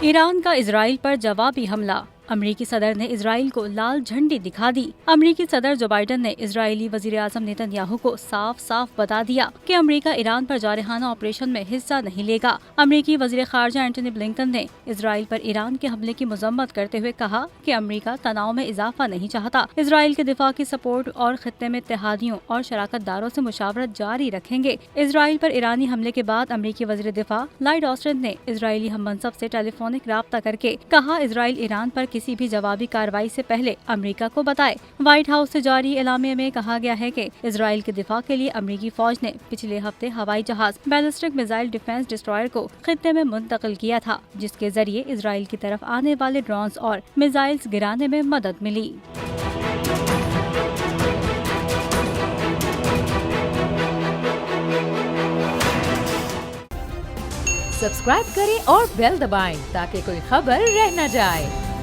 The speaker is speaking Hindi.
ईरान का इजराइल पर जवाबी हमला। अमरीकी सदर ने इजराइल को लाल झंडी दिखा दी। अमरीकी सदर जो बाइडन ने इजरायली वजीर आजम नेतन्याहू को साफ साफ बता दिया कि अमरीका ईरान पर जारहाना ऑपरेशन में हिस्सा नहीं लेगा। अमरीकी वजीर खारजा एंटनी ब्लिंकन ने इजराइल पर ईरान के हमले की मजम्मत करते हुए कहा कि अमरीका तनाव में इजाफा नहीं चाहता। इजराइल के दिफा की सपोर्ट और खित्ते में इत्तेहादियों और शराकतदारों से मुशावरत जारी रखेंगे। इजराइल पर ईरानी हमले के बाद अमरीकी वजीर दिफा लॉयड ऑस्टिन ने इजरायली हममनसब से टेलीफोनिक राब्ता करके कहा इजराइल ईरान पर किसी भी जवाबी कार्रवाई से पहले अमेरिका को बताए। व्हाइट हाउस से जारी एलामिया में कहा गया है कि इजराइल के दिफा के लिए अमरीकी फौज ने पिछले हफ्ते हवाई जहाज बैलिस्टिक मिसाइल डिफेंस डिस्ट्रॉयर को खित्ते में मुंतकिल किया था, जिसके जरिए इजराइल की तरफ आने वाले ड्रोन्स और मिसाइल्स गिराने में मदद मिली। सब्सक्राइब करें और बेल दबाएं ताकि कोई खबर रह न जाए।